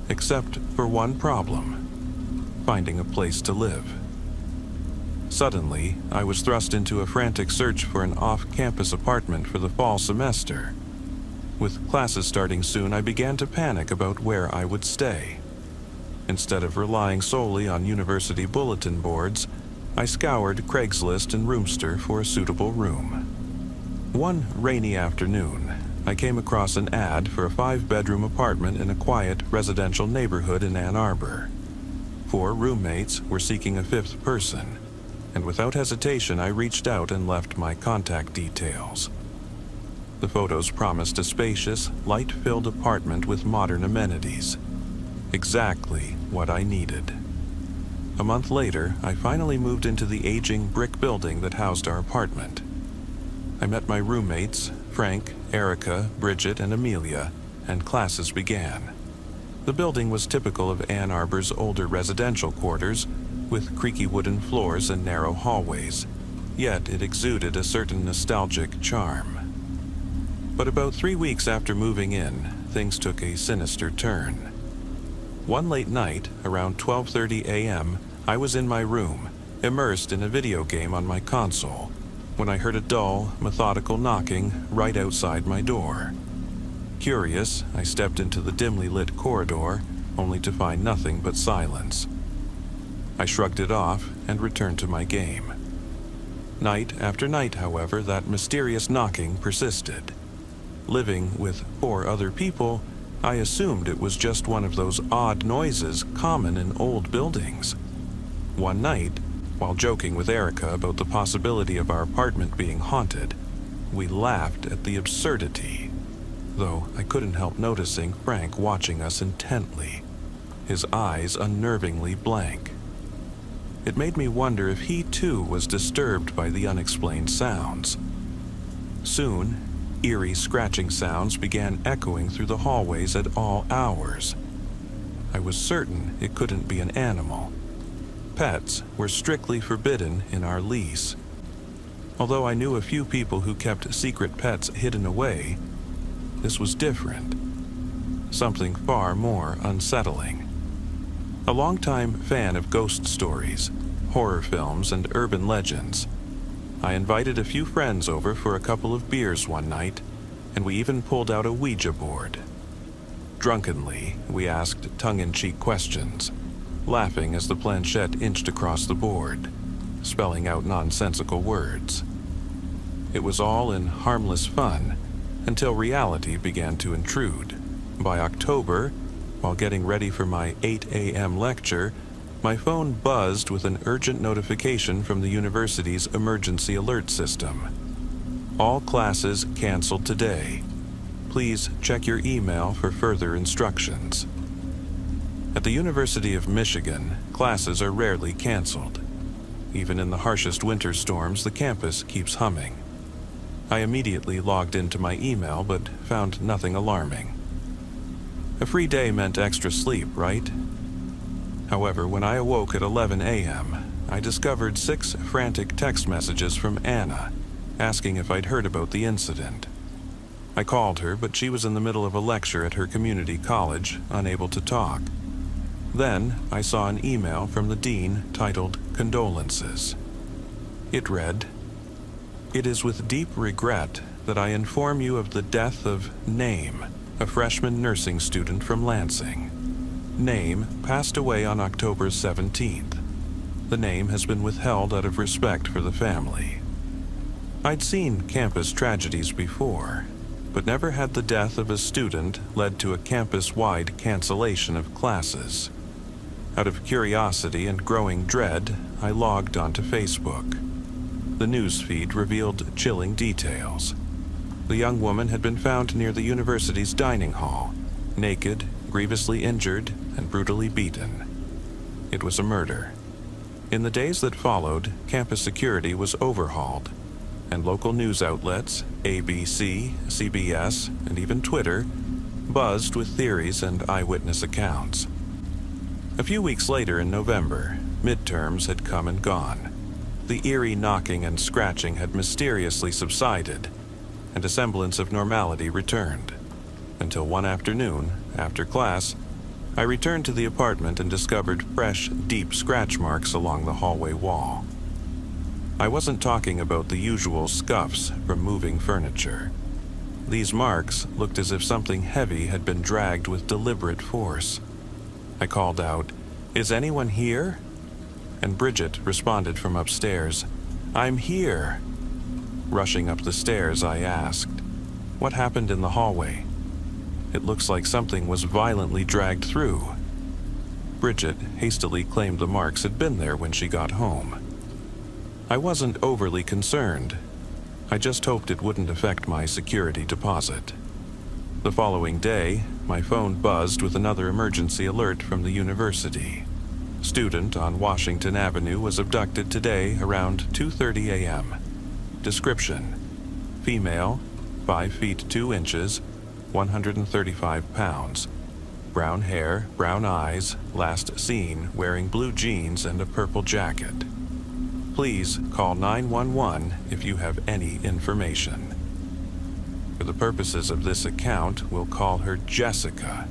Except for one problem: finding a place to live. Suddenly, I was thrust into a frantic search for an off-campus apartment for the fall semester. With classes starting soon, I began to panic about where I would stay. Instead of relying solely on university bulletin boards, I scoured Craigslist and Roomster for a suitable room. One rainy afternoon, I came across an ad for a 5-bedroom apartment in a quiet residential neighborhood in Ann Arbor. 4 roommates were seeking a 5th person, and without hesitation I reached out and left my contact details. The photos promised a spacious, light-filled apartment with modern amenities. Exactly what I needed. A month later, I finally moved into the aging brick building that housed our apartment. I met my roommates, Frank, Erica, Bridget, and Amelia, and classes began. The building was typical of Ann Arbor's older residential quarters, with creaky wooden floors and narrow hallways, yet it exuded a certain nostalgic charm. But about 3 weeks after moving in, things took a sinister turn. One late night, around 12:30 a.m., I was in my room, immersed in a video game on my console, when I heard a dull, methodical knocking right outside my door. Curious, I stepped into the dimly lit corridor, only to find nothing but silence. I shrugged it off and returned to my game. Night after night, however, that mysterious knocking persisted. Living with 4 other people, I assumed it was just one of those odd noises common in old buildings. One night, while joking with Erica about the possibility of our apartment being haunted, we laughed at the absurdity, though I couldn't help noticing Frank watching us intently, his eyes unnervingly blank. It made me wonder if he too was disturbed by the unexplained sounds. Soon, eerie scratching sounds began echoing through the hallways at all hours. I was certain it couldn't be an animal. Pets were strictly forbidden in our lease. Although I knew a few people who kept secret pets hidden away, this was different. Something far more unsettling. A longtime fan of ghost stories, horror films, and urban legends, I invited a few friends over for a couple of beers one night, and we even pulled out a Ouija board. Drunkenly, we asked tongue-in-cheek questions, laughing as the planchette inched across the board, spelling out nonsensical words. It was all in harmless fun, until reality began to intrude. By October, while getting ready for my 8 a.m. lecture, my phone buzzed with an urgent notification from the university's emergency alert system. All classes canceled today. Please check your email for further instructions. At the University of Michigan, classes are rarely canceled. Even in the harshest winter storms, the campus keeps humming. I immediately logged into my email, but found nothing alarming. A free day meant extra sleep, right? However, when I awoke at 11 a.m., I discovered 6 frantic text messages from Anna, asking if I'd heard about the incident. I called her, but she was in the middle of a lecture at her community college, unable to talk. Then, I saw an email from the dean titled "Condolences." It read, "It is with deep regret that I inform you of the death of Name, a freshman nursing student from Lansing. Name passed away on October 17th. The name has been withheld out of respect for the family." I'd seen campus tragedies before, but never had the death of a student led to a campus-wide cancellation of classes. Out of curiosity and growing dread, I logged onto Facebook. The news feed revealed chilling details. The young woman had been found near the university's dining hall, naked, grievously injured, and brutally beaten. It was a murder. In the days that followed, campus security was overhauled, and local news outlets, ABC, CBS, and even Twitter, buzzed with theories and eyewitness accounts. A few weeks later in November, midterms had come and gone. The eerie knocking and scratching had mysteriously subsided, and a semblance of normality returned. Until one afternoon, after class, I returned to the apartment and discovered fresh, deep scratch marks along the hallway wall. I wasn't talking about the usual scuffs from moving furniture. These marks looked as if something heavy had been dragged with deliberate force. I called out, "Is anyone here?" And Bridget responded from upstairs, "I'm here." Rushing up the stairs, I asked, "What happened in the hallway?" "It looks like something was violently dragged through." Bridget hastily claimed the marks had been there when she got home. I wasn't overly concerned. I just hoped it wouldn't affect my security deposit. The following day, my phone buzzed with another emergency alert from the university. Student on Washington Avenue was abducted today around 2:30 a.m. Description: female, 5 feet 2 inches, 135 pounds. Brown hair, brown eyes, last seen wearing blue jeans and a purple jacket. Please call 911 if you have any information. For the purposes of this account, we'll call her Jessica.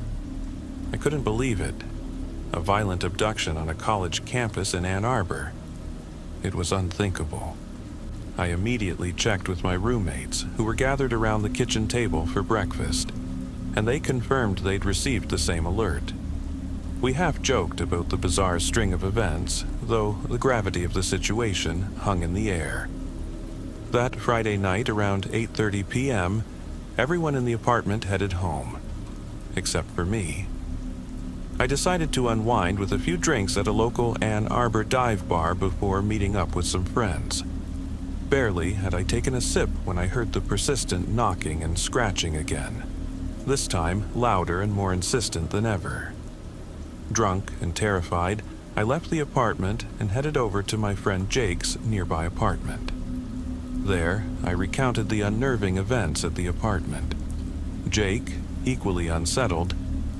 I couldn't believe it. A violent abduction on a college campus in Ann Arbor. It was unthinkable. I immediately checked with my roommates, who were gathered around the kitchen table for breakfast, and they confirmed they'd received the same alert. We half joked about the bizarre string of events, though the gravity of the situation hung in the air. That Friday night around 8:30 p.m., everyone in the apartment headed home, except for me. I decided to unwind with a few drinks at a local Ann Arbor dive bar before meeting up with some friends. Barely had I taken a sip when I heard the persistent knocking and scratching again, this time louder and more insistent than ever. Drunk and terrified, I left the apartment and headed over to my friend Jake's nearby apartment. There, I recounted the unnerving events at the apartment. Jake, equally unsettled,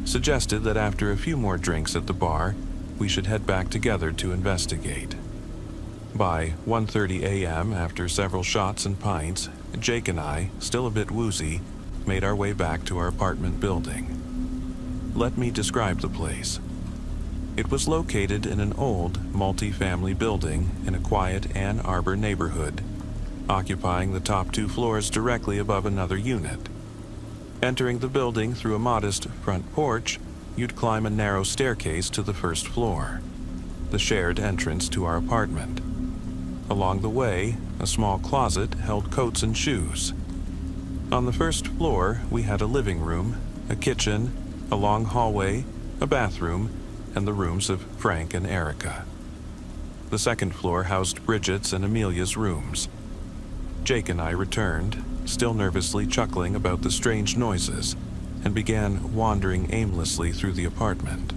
suggested that after a few more drinks at the bar, we should head back together to investigate. By 1:30 a.m., after several shots and pints, Jake and I, still a bit woozy, made our way back to our apartment building. Let me describe the place. It was located in an old, multi-family building in a quiet Ann Arbor neighborhood, occupying the top 2 floors directly above another unit. Entering the building through a modest front porch, you'd climb a narrow staircase to the first floor, the shared entrance to our apartment. Along the way, a small closet held coats and shoes. On the first floor, we had a living room, a kitchen, a long hallway, a bathroom, and the rooms of Frank and Erica. The second floor housed Bridget's and Amelia's rooms. Jake and I returned, still nervously chuckling about the strange noises, and began wandering aimlessly through the apartment.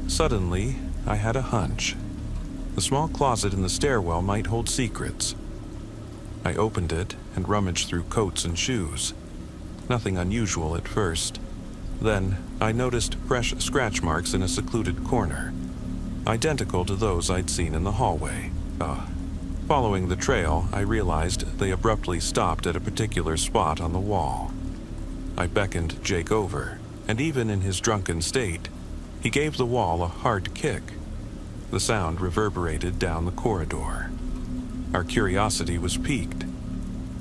Suddenly, I had a hunch. The small closet in the stairwell might hold secrets. I opened it and rummaged through coats and shoes. Nothing unusual at first. Then, I noticed fresh scratch marks in a secluded corner, identical to those I'd seen in the hallway. Following the trail, I realized they abruptly stopped at a particular spot on the wall. I beckoned Jake over, and even in his drunken state, he gave the wall a hard kick. The sound reverberated down the corridor. Our curiosity was piqued.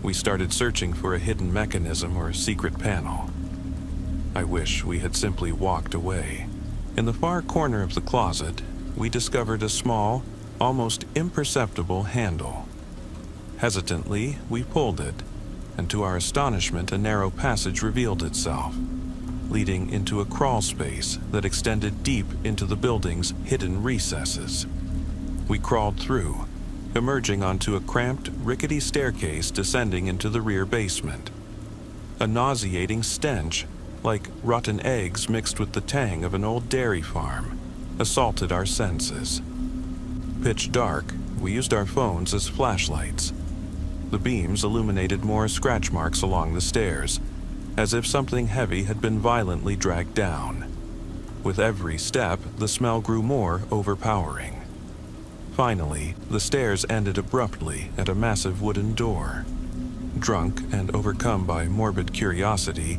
We started searching for a hidden mechanism or secret panel. I wish we had simply walked away. In the far corner of the closet, we discovered a small, almost imperceptible handle. Hesitantly, we pulled it, and to our astonishment, a narrow passage revealed itself. leading into a crawl space that extended deep into the building's hidden recesses. We crawled through, emerging onto a cramped, rickety staircase descending into the rear basement. A nauseating stench, like rotten eggs mixed with the tang of an old dairy farm, assaulted our senses. Pitch dark, we used our phones as flashlights. The beams illuminated more scratch marks along the stairs, as if something heavy had been violently dragged down. With every step, the smell grew more overpowering. Finally, the stairs ended abruptly at a massive wooden door. Drunk and overcome by morbid curiosity,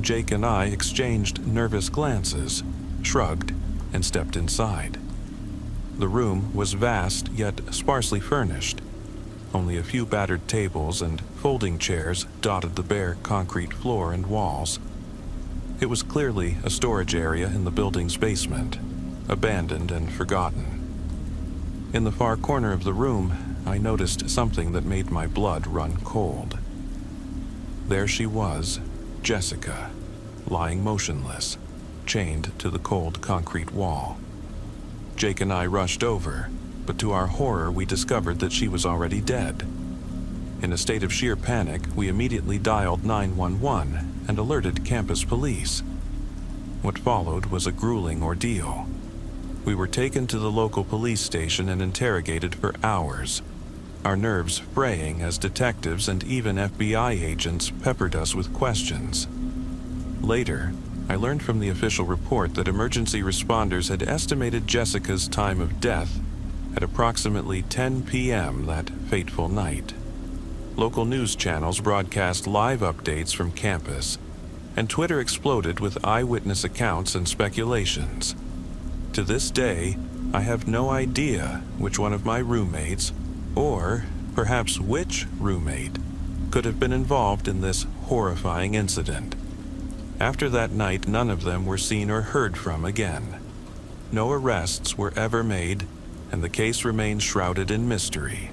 Jake and I exchanged nervous glances, shrugged, and stepped inside. The room was vast yet sparsely furnished. Only a few battered tables and folding chairs dotted the bare concrete floor and walls. It was clearly a storage area in the building's basement, abandoned and forgotten. In the far corner of the room, I noticed something that made my blood run cold. There she was, Jessica, lying motionless, chained to the cold concrete wall. Jake and I rushed over, but to our horror we discovered that she was already dead. In a state of sheer panic, we immediately dialed 911 and alerted campus police. What followed was a grueling ordeal. We were taken to the local police station and interrogated for hours, our nerves fraying as detectives and even FBI agents peppered us with questions. Later, I learned from the official report that emergency responders had estimated Jessica's time of death at approximately 10 p.m. that fateful night. Local news channels broadcast live updates from campus, and Twitter exploded with eyewitness accounts and speculations. To this day, I have no idea which one of my roommates, or perhaps which roommate, could have been involved in this horrifying incident. After that night, none of them were seen or heard from again. No arrests were ever made, and the case remains shrouded in mystery.